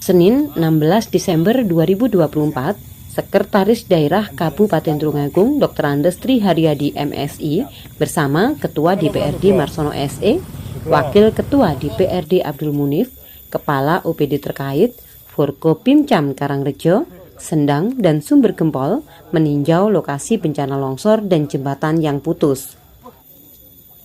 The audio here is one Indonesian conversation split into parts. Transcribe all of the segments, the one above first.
Senin 16 Desember 2024, Sekretaris Daerah Kabupaten Tulungagung Dr. Andes Triharyadi MSI bersama Ketua DPRD Marsono SE, Wakil Ketua DPRD Abdul Munif, Kepala OPD terkait, Forkopimcam Karangrejo, Sendang dan Sumber Gempol meninjau lokasi bencana longsor dan jembatan yang putus.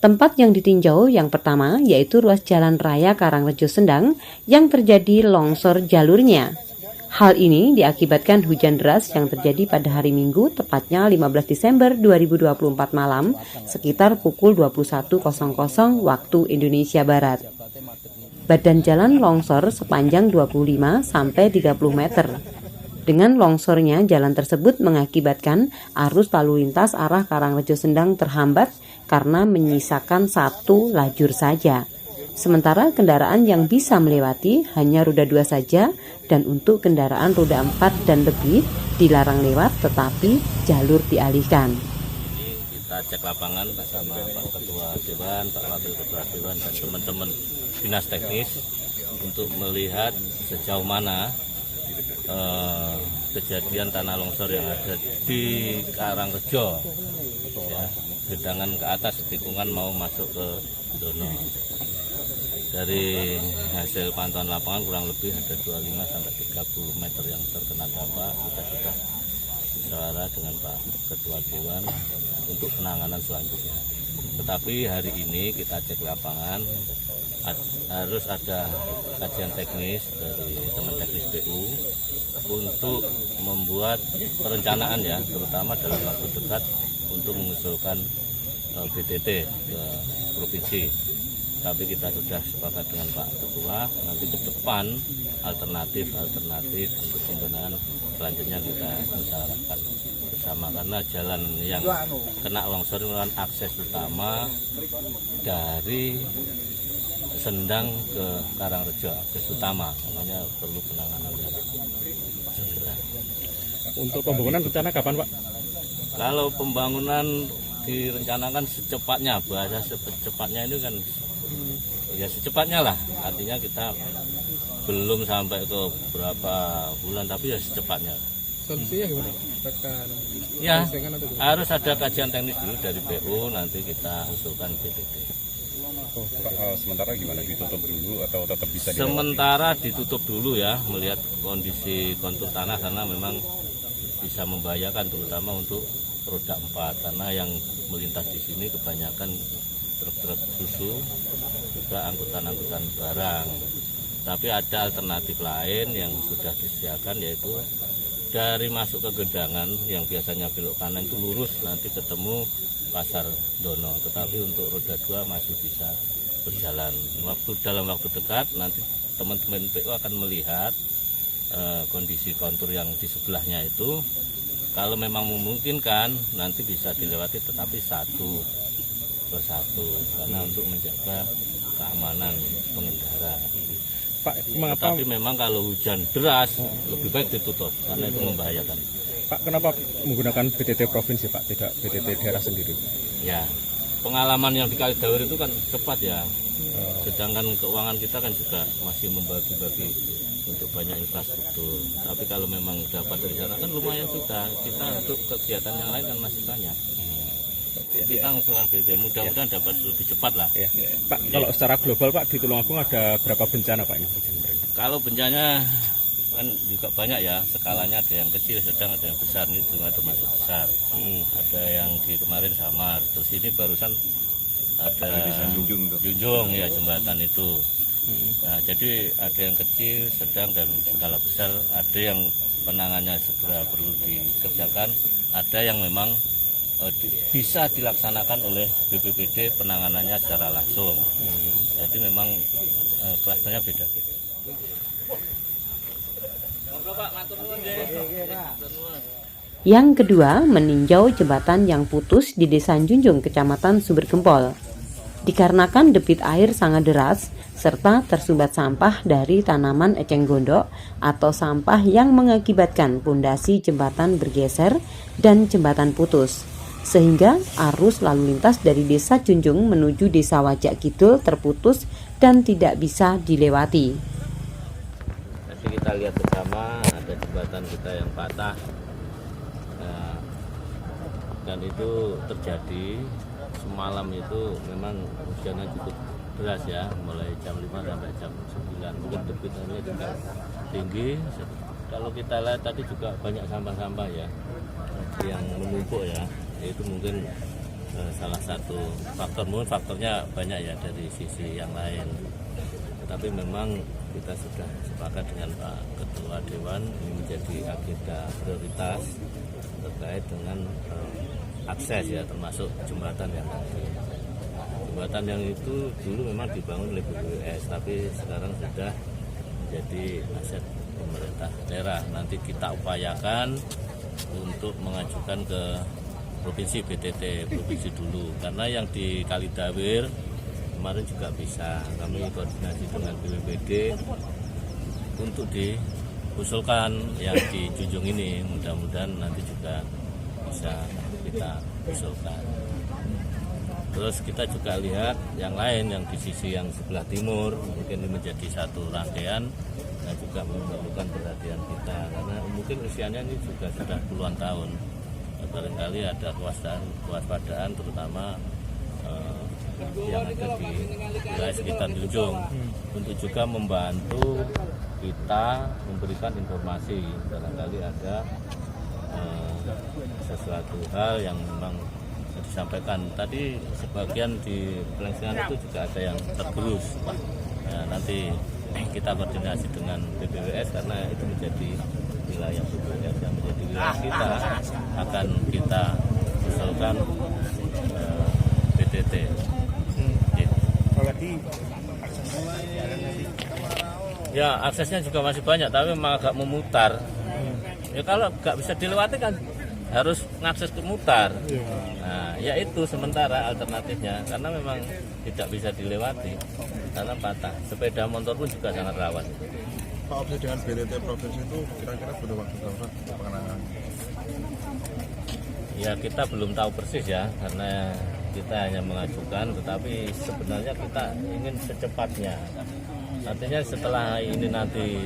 Tempat yang ditinjau yang pertama yaitu ruas Jalan Raya Karangrejo Sendang yang terjadi longsor jalurnya. Hal ini diakibatkan hujan deras yang terjadi pada hari Minggu, tepatnya 15 Desember 2024 malam, sekitar pukul 21.00 waktu Indonesia Barat. Badan jalan longsor sepanjang 25 sampai 30 meter. Dengan longsornya jalan tersebut mengakibatkan arus lalu lintas arah Karangrejo Sendang terhambat karena menyisakan satu lajur saja. Sementara kendaraan yang bisa melewati hanya roda 2 saja, dan untuk kendaraan roda 4 dan lebih dilarang lewat tetapi jalur dialihkan. Kita cek lapangan bersama Pak Ketua Dewan, Pak Wakil Ketua Dewan dan teman-teman dinas teknis untuk melihat sejauh mana kejadian tanah longsor yang ada di Karangrejo, ya, gedangan ke atas tikungan mau masuk ke Dono. Dari hasil pantauan lapangan kurang lebih ada 25 sampai 30 meter yang terkena dampak. Kita sudah musyawarah dengan Pak Ketua Dewan untuk penanganan selanjutnya. Tetapi hari ini kita cek lapangan, harus ada kajian teknis dari teman teknis BU untuk membuat perencanaan, ya, terutama dalam waktu dekat untuk mengusulkan BTT ke provinsi. Tapi kita sudah sepakat dengan Pak Ketua, nanti ke depan alternatif untuk pembenahan selanjutnya kita musyawarahkan bersama, karena jalan yang kena longsor merupakan akses utama dari Sendang ke Karangrejo, akses utama, makanya perlu penanganan yang segera. Untuk pembangunan rencana kapan, Pak? Kalau pembangunan direncanakan secepatnya, bahasa secepatnya itu kan ya secepatnya lah, artinya kita belum sampai ke berapa bulan, tapi ya secepatnya. Solusinya gimana? Ya, harus ada kajian teknis dulu dari BU, nanti kita usulkan BTT. Sementara gimana, ditutup dulu atau tetap bisa dilewati? Sementara ditutup dulu, ya, melihat kondisi kontur tanah, karena memang bisa membahayakan terutama untuk roda 4, karena yang melintas di sini kebanyakan truk-truk susu, juga angkutan-angkutan barang. Tapi ada alternatif lain yang sudah disediakan, yaitu dari masuk ke gedangan yang biasanya belok kanan itu lurus nanti ketemu Pasar Dono, tetapi untuk roda 2 masih bisa berjalan. Dalam waktu dekat nanti teman-teman PU akan melihat kondisi kontur yang di sebelahnya itu, kalau memang memungkinkan nanti bisa dilewati, tetapi satu persatu, karena untuk menjaga keamanan pengendara. Pak, mengapa? Tapi memang kalau hujan deras lebih baik ditutup karena itu membahayakan. Pak, kenapa menggunakan BTT provinsi, Pak, tidak BTT daerah sendiri? Ya, pengalaman yang di Kalidawer itu kan cepat, ya. Sedangkan keuangan kita kan juga masih membagi-bagi untuk banyak infrastruktur. Tapi kalau memang dapat dari sana kan lumayan juga. Kita untuk kegiatan yang lain kan masih banyak. Kita usulkan BTT, mudah-mudahan dapat lebih cepat lah. Ya. Pak, kalau secara global, Pak, di Tulungagung ada berapa bencana, Pak, ini? Kalau bencana kan juga banyak, ya, skalanya ada yang kecil, sedang, ada yang besar. Ini juga termasuk besar. Ada yang di kemarin Samar, terus ini barusan ada Junjung, ya, jembatan itu. Nah, jadi ada yang kecil, sedang, dan skala besar. Ada yang penanganannya segera perlu dikerjakan, ada yang memang bisa dilaksanakan oleh BPBD penanganannya secara langsung. Jadi memang klasternya beda-beda. Yang kedua, meninjau jembatan yang putus di Desa Junjung, Kecamatan Sumber Gempol. Dikarenakan debit air sangat deras, serta tersumbat sampah dari tanaman eceng gondok atau sampah yang mengakibatkan pondasi jembatan bergeser dan jembatan putus, sehingga arus lalu lintas dari Desa Junjung menuju Desa Wajak Kidul terputus dan tidak bisa dilewati. Jadi kita kita lihat bersama ada jembatan kita yang patah. Nah, dan itu terjadi semalam itu memang hujannya cukup deras ya, mulai jam 5 sampai jam 9. Mungkin debit airnya juga tinggi. Kalau kita lihat tadi juga banyak sampah-sampah ya yang menumpuk ya. Itu mungkin salah satu faktor, mungkin faktornya banyak ya dari sisi yang lain. Tetapi memang kita sudah sepakat dengan Pak Ketua Dewan ini menjadi agenda prioritas terkait dengan akses ya, termasuk jembatan yang tadi. Jembatan yang itu dulu memang dibangun oleh BPWS, tapi sekarang sudah menjadi aset pemerintah daerah. Nanti kita upayakan untuk mengajukan ke provinsi, BTT provinsi dulu, karena yang di Kalidawir kemarin juga bisa kami koordinasi dengan BPBD untuk diusulkan yang di Junjung ini, mudah-mudahan nanti juga bisa kita usulkan. Terus kita juga lihat yang lain yang di sisi yang sebelah timur, mungkin ini menjadi satu rangkaian dan juga memerlukan perhatian kita, karena mungkin usianya ini juga sudah puluhan tahun. Barangkali ada kewaspadaan terutama yang ada di wilayah sekitar Junjung untuk juga membantu kita memberikan informasi barangkali ada sesuatu hal yang memang disampaikan. Tadi sebagian di pelengsengan itu juga ada yang tergerus ya, nanti kita koordinasi dengan BPWS karena itu menjadi wilayah BPWS yang menjadi wilayah kita, akan kita usulkan BTT. Ya, aksesnya juga masih banyak, tapi memang agak memutar. Ya kalau nggak bisa dilewati kan harus ngakses ke mutar. Nah, ya itu sementara alternatifnya, karena memang tidak bisa dilewati karena patah. Sepeda motor pun juga sangat rawan. Pak, opsi dengan BTT provinsi itu kira-kira butuh waktu berapa untuk penanganan? Ya kita belum tahu persis ya, karena kita hanya mengajukan, tetapi sebenarnya kita ingin secepatnya. Artinya setelah ini nanti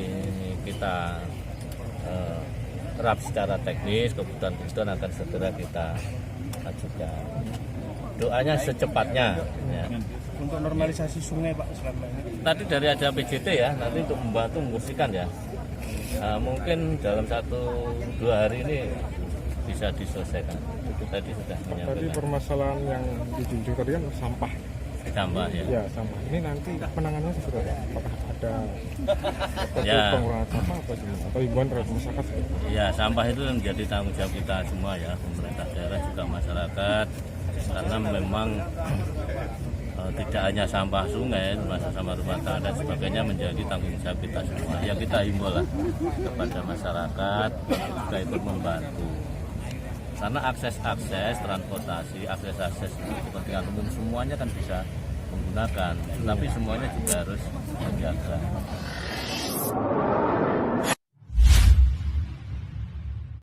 kita terap secara teknis, kebutuhan akan segera kita ajukan. Doanya secepatnya. Ya. Untuk normalisasi sungai Pak selama ini. Tadi dari ada PJT ya, nanti untuk membantu membersihkan ya. Mungkin dalam 1-2 hari ini bisa diselesaikan. Itu tadi sudah menyampaikan. Tadi permasalahan yang dijunjung tadi kan sampah. Tambah ya. Ya sampah. Ini nanti penanganannya seperti apa? Apakah ada Ya. pengurangan sampah atau himbauan terhadap masyarakat? Ya, sampah itu menjadi tanggung jawab kita semua ya, pemerintah daerah juga masyarakat, karena memang tidak hanya sampah sungai, termasuk sampah rumah tangga dan sebagainya menjadi tanggung jawab kita semua. Ya kita himbau lah kepada masyarakat juga ikut membantu. Karena akses transportasi, akses kepentingan umum semuanya kan bisa menggunakan, tapi semuanya juga harus menjaga.